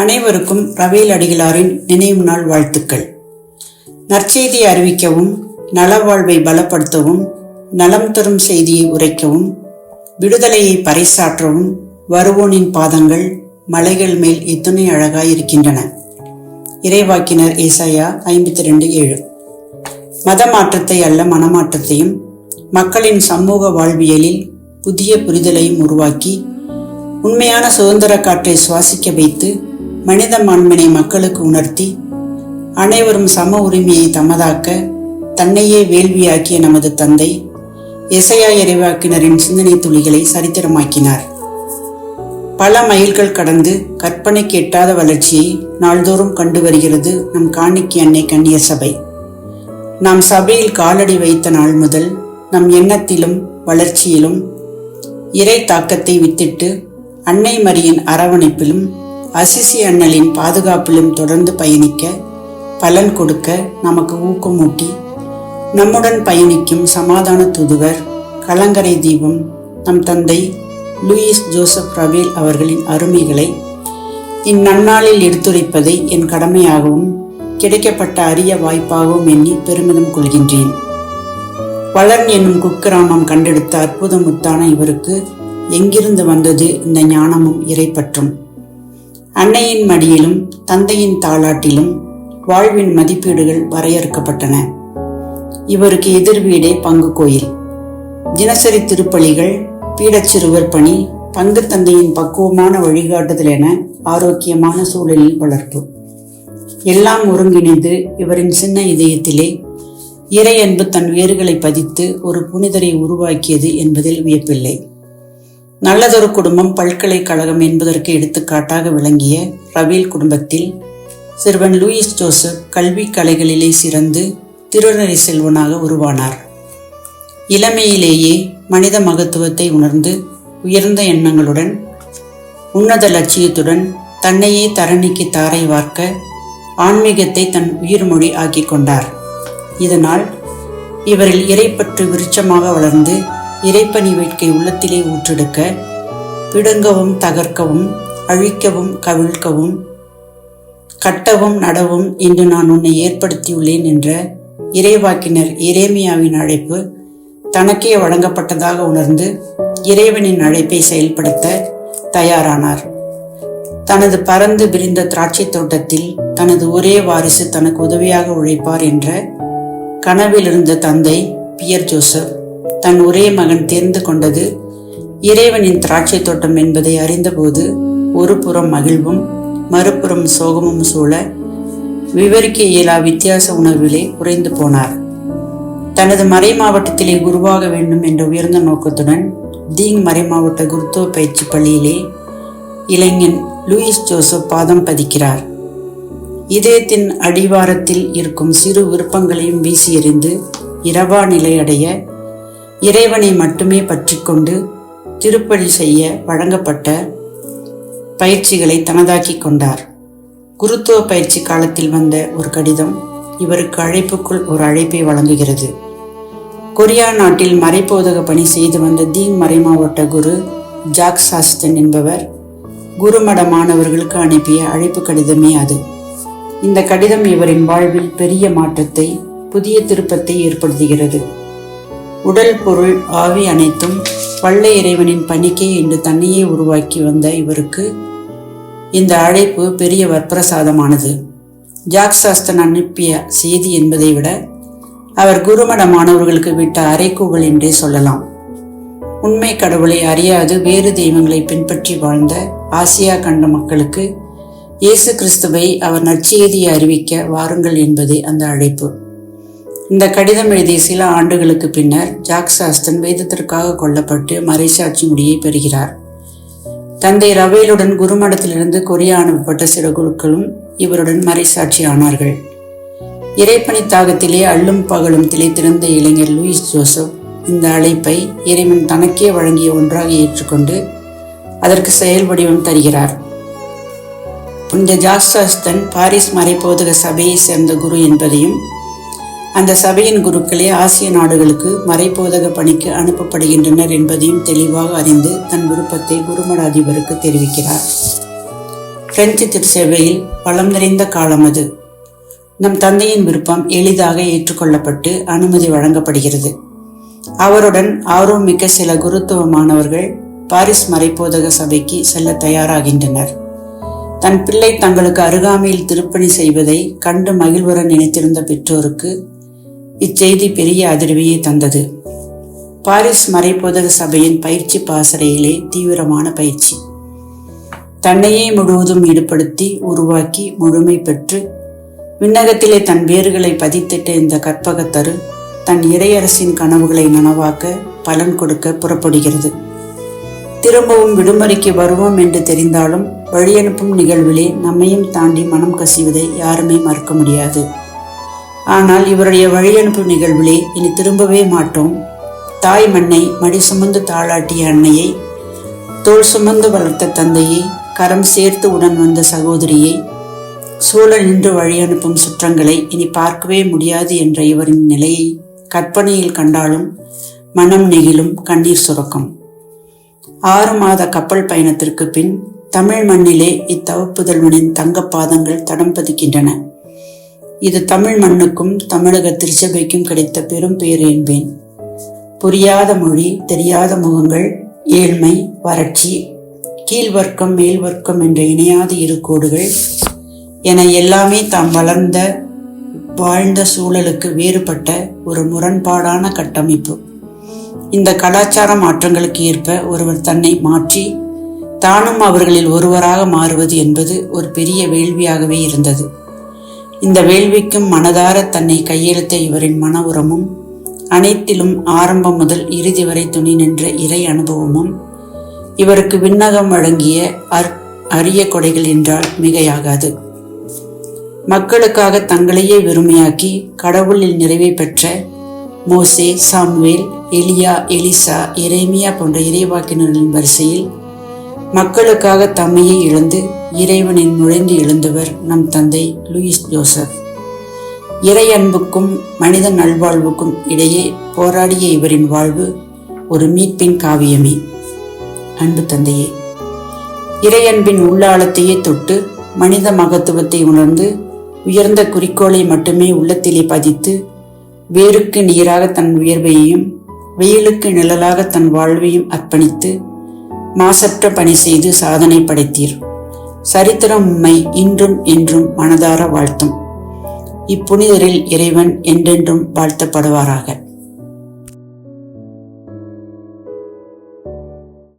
அனைவருக்கும் ரவேல் அடிகளாரின் நினைவு நாள் வாழ்த்துக்கள். நற்செய்தியை அறிவிக்கவும், நலவாழ்வை பலப்படுத்தவும், நலம் தரும் செய்தியை உரைக்கவும், விடுதலையை பறைசாற்றவும் வருவோனின் பாதங்கள் மலைகள் மேல் எத்தனை அழகாய் இருக்கின்றன. இறைவாக்கினர் ஏசாயா 52:7. மத மாற்றத்தை அல்ல, மனமாற்றத்தையும் மக்களின் சமூக வாழ்வியலில் புதிய புரிதலையும் உருவாக்கி உண்மையான சுதந்திர காற்றை சுவாசிக்க வைத்து மனித மாண்பினை மக்களுக்கு உணர்த்தி அனைவரும் சம உரிமையை தமதாக்க தன்னையே வேள்வியாக்கிய நமது தந்தை எசையா இறைவாக்கினரின் சிந்தனை துளிகளை சரித்திரமாக்கினார். பல மைல்கள் கடந்து கற்பனைக்கு எட்டாத வளர்ச்சியை நாள்தோறும் கண்டு வருகிறது நம் காணிக்கை அன்னை கன்னியர் சபை. நாம் சபையில் காலடி வைத்த நாள் முதல் நம் எண்ணத்திலும் வளர்ச்சியிலும் இறை தாக்கத்தை வித்திட்டு அன்னை மரியின் அரவணைப்பிலும் அசிசி அண்ணலின் பாதுகாப்பிலும் தொடர்ந்து பயணிக்க, பலன் கொடுக்க நமக்கு ஊக்கமூட்டி நம்முடன் பயணிக்கும் சமாதான தூதுவர், கலங்கரை தீபம் நம் தந்தை லூயிஸ் ஜோசப் ரவேல் அவர்களின் அருமைகளை இந்நன்னாளில் எடுத்துரைப்பதை என் கடமையாகவும் கிடைக்கப்பட்ட அரிய வாய்ப்பாகவும் எண்ணி பெருமிதம் கொள்கின்றேன். வளர்ன் என்னும் குக்கிராமம் கண்டெடுத்த அற்புத முத்தான இவருக்கு எங்கிருந்து வந்தது இந்த ஞானமும் இறைப்பற்றும்? அன்னையின் மடியிலும் தந்தையின் தாளாட்டிலும் வாழ்வின் மதிப்பீடுகள் வரையறுக்கப்பட்டன. இவருக்கு எதிர்வீடே பங்கு கோயில். தினசரி திருப்பலிகள், பீடச்சிறுவர் பணி, பங்கு தந்தையின் பக்குவமான வழிகாட்டுதல் என ஆரோக்கியமான சூழலில் வளர்ப்பு எல்லாம் ஒருங்கிணைந்து இவரின் சின்ன இதயத்திலே இறை அன்பு தன் வேர்களை பதித்து ஒரு புனிதரை உருவாக்கியது என்பதில் வியப்பில்லை. நல்லதொரு குடும்பம் பல்கலைக்கழகம் என்பதற்கு எடுத்துக்காட்டாக விளங்கிய ரவேல் குடும்பத்தில் சிறுவன் லூயிஸ் ஜோசப் கல்வி கலைகளிலே சிறந்து திருநெறி செல்வனாக உருவானார். இளமையிலேயே மனித மகத்துவத்தை உணர்ந்து உயர்ந்த எண்ணங்களுடன் உன்னத லட்சியத்துடன் தன்னையே தரணிக்கு தாரை வார்க்க ஆன்மீகத்தை தன் உயிர்மொழி ஆக்கி கொண்டார். இதனால் இவரில் இறைப்பற்று விருட்சமாக வளர்ந்து இறைப்பணி வேட்கை உள்ளத்திலே ஊற்றெடுக்க, பிடுங்கவும் தகர்க்கவும் அழிக்கவும் கவிழ்க்கவும் கட்டவும் நடவும் இன்று நான் உன்னை ஏற்படுத்தியுள்ளேன் என்ற இறைவாக்கினர் எரேமியாவின் அழைப்பு தனக்கே வழங்கப்பட்டதாக உணர்ந்து இறைவனின் அழைப்பை செயல்படுத்த தயாரானார். தனது பறந்து விரிந்த திராட்சை தோட்டத்தில் தனது ஒரே வாரிசு தனக்கு உதவியாக உழைப்பார் என்ற கனவில் இருந்த தந்தை பியர் ஜோசப் தன் ஒரே மகன் தேர்ந்து கொண்டது இறைவனின் திராட்சை தோட்டம் என்பதை அறிந்தபோது ஒரு புறம் மகிழ்வும் மறுபுறம் சோகமும் சூழ விவரிக்க இயலா வித்தியாச உணர்விலே குறைந்து போனார். தனது மறை மாவட்டத்திலே குருவாக வேண்டும் என்ற உயர்ந்த நோக்கத்துடன் தீங் மறை மாவட்ட குருத்துவ பயிற்சி பள்ளியிலே இளைஞன் லூயிஸ் ஜோசப் பாதம் பதிக்கிறார். இதயத்தின் அடிவாரத்தில் இருக்கும் சிறு விருப்பங்களையும் வீசி எறிந்து இரவா நிலையடைய இறைவனை மட்டுமே பற்றி கொண்டு திருப்பலி செய்ய வழங்கப்பட்ட பயிற்சிகளை தனதாக்கி கொண்டார். குருத்துவ பயிற்சி காலத்தில் வந்த ஒரு கடிதம் இவருக்கு அழைப்புக்குள் ஒரு அழைப்பை வழங்குகிறது. கொரியா நாட்டில் மறைபோதக பணி செய்து வந்த தீங் மறைமாவட்ட குரு ஜாக் சாஸ்தன் என்பவர் குருமட மாணவர்களுக்கு அனுப்பிய அழைப்பு கடிதமே அது. இந்த கடிதம் இவரின் வாழ்வில் பெரிய மாற்றத்தை, புதிய திருப்பத்தை ஏற்படுத்துகிறது. உடல், பொருள், ஆவி அனைத்தும் வல்ல இறைவனின் பணிக்கே என்று தன்னையே உருவாக்கி வந்த இவருக்கு இந்த அழைப்பு பெரிய வரப்பிரசாதமானது. ஜாக் சாஸ்தன் அனுப்பிய செய்தி என்பதை விட அவர் குருமட மாணவர்களுக்கு விட்ட அறைகூவல் என்றே சொல்லலாம். உண்மை கடவுளை அறியாது வேறு தெய்வங்களை பின்பற்றி வாழ்ந்த ஆசியா கண்ட மக்களுக்கு இயேசு கிறிஸ்துவை அவர் நற்செய்தியை அறிவிக்க வாருங்கள் என்பதே அந்த அழைப்பு. இந்த கடிதம் எழுதிய சில ஆண்டுகளுக்கு பின்னர் ஜாக் சாஸ்தன் வேதத்திற்காக கொல்லப்பட்டு மறைசாட்சி முடியை பெறுகிறார். தந்தை ரவேலுடன் குருமடத்திலிருந்து கொரியா அனுப்பப்பட்ட சில குருக்களும் இவருடன் மறைசாட்சி ஆனார்கள். இறைப்பணி தாகத்திலே அள்ளும் பகலும் திளைத்திருந்த இளைஞர் லூயிஸ் ஜோசப் இந்த அழைப்பை இறைவன் தனக்கே வழங்கிய ஒன்றாக ஏற்றுக்கொண்டு அதற்கு செயல் வடிவம் தருகிறார். இந்த ஜாக் சாஸ்தன் பாரிஸ் மறைபோதக சபையை சேர்ந்த குரு என்பதையும் அந்த சபையின் குருக்களே ஆசிய நாடுகளுக்கு மறைபோதக பணிக்கு அனுப்பப்படுகின்றனர் என்பதையும் தெளிவாக அறிந்து தன் விருப்பத்தை குருமட அதிபருக்கு தெரிவிக்கிறார். பிரெஞ்சு திருச்சபையில் வளம் நிறைந்த காலம் அது. நம் தந்தையின் விருப்பம் எளிதாக ஏற்றுக்கொள்ளப்பட்டு அனுமதி வழங்கப்படுகிறது. அவருடன் ஆர்வமிக்க சில குருத்துவமானவர்கள் பாரிஸ் மறைப்போதக சபைக்கு செல்ல தயாராகின்றனர். தன் பிள்ளை தங்களுக்கு அருகாமையில் திருப்பணி செய்வதை கண்டு மகிழ்வுற நினைத்திருந்த பெற்றோருக்கு இச்செய்தி பெரிய அதிர்வியை தந்தது. பாரிஸ் மறைப்போதக சபையின் பயிற்சி பாசறையிலே தீவிரமான பயிற்சி. தன்னையே முழுவதும் ஈடுபடுத்தி உருவாக்கி முழுமை பெற்று விண்ணகத்திலே தன் வேர்களை பதித்திட்ட இந்த கற்பகத்தரு தன் இறையரசின் கனவுகளை நனவாக்க பலன் கொடுக்க புறப்படுகிறது. திரும்பவும் விடுமுறைக்கு வருவோம் என்று தெரிந்தாலும் வழியனுப்பும் நிகழ்விலே நம்மையும் தாண்டி மனம் கசிவதை யாருமே மறுக்க முடியாது. ஆனால் இவருடைய வழியனுப்பும் நிகழ்விலே இனி திரும்பவே மாட்டோம். தாய் மண்ணை மடி சுமந்து தாளாட்டிய அன்னையை, தோள் சுமந்து வளர்த்த தந்தையை, கரம் சேர்த்து உடன் வந்த சகோதரியை, சூழ நின்று வழியனுப்பும் சுற்றங்களை இனி பார்க்கவே முடியாது என்ற இவரின் நிலையை கற்பனையில் கண்டாலும் மனம் நெகிழும், கண்ணீர் சுரக்கும். 6 மாத கப்பல் பயணத்திற்கு பின் தமிழ் மண்ணிலே இத்தவப்புதல்வனின் தங்க பாதங்கள் தடம் பதிக்கின்றன. இது தமிழ் மண்ணுக்கும் தமிழக திருச்சபைக்கும் கிடைத்த பெரும் பேறு என்பேன். புரியாத மொழி, தெரியாத முகங்கள், ஏழ்மை, வறட்சி, கீழ்வர்க்கம் மேல்வர்க்கம் என்ற இணையாத இரு கோடுகள் என எல்லாமே தாம் வளர்ந்த வாழ்ந்த சூழலுக்கு வேறுபட்ட ஒரு முரண்பாடான கட்டமைப்பு. இந்த கலாச்சார மாற்றங்களுக்கு ஏற்ப ஒருவர் தன்னை மாற்றி தானும் அவர்களில் ஒருவராக மாறுவது என்பது ஒரு பெரிய வேள்வியாகவே இருந்தது. இந்த வேள்விக்கும் மனதார தன்னை கையெழுத்த இவரின் மன உரமும், அனைத்திலும் ஆரம்பம் முதல் இறுதி வரை துணி நின்ற இறை அனுபவமும் இவருக்கு விண்ணகம் வழங்கிய அரிய கொடைகள் என்றால் மிகையாகாது. மக்களுக்காக தங்களையே வெறுமையாக்கி கடவுளில் நிறைவை பெற்ற மோசே, சாமுவேல், எலியா, எலிசா, எரேமியா போன்ற இறைவாக்கினர்களின் வரிசையில் மக்களுக்காக தம்மையை இழந்து இறைவனின் நுழைந்து எழுந்தவர் நம் தந்தை லூயிஸ் ஜோசப். இறை அன்புக்கும் மனித நல்வாழ்வுக்கும் இடையே போராடிய இவரின் வாழ்வு ஒரு மீட்பின் காவியமே. அன்பு தந்தையே, இறை அன்பின் உள்ளாழத்தையே தொட்டு மனித மகத்துவத்தை உணர்ந்து உயர்ந்த குறிக்கோளை மட்டுமே உள்ளத்திலே பதித்து வேருக்கு நீராக தன் உயர்வையையும் வெயிலுக்கு நிழலாக தன் வாழ்வையும் அர்ப்பணித்து மாசற்ற பணி செய்து சாதனை படைத்தீர். சரித்திரம் உம்மை இன்றும் என்றும் மனதார வாழ்த்தும். இப்புனிதரில் இறைவன் என்றென்றும் வாழ்த்தப்படுவாராக.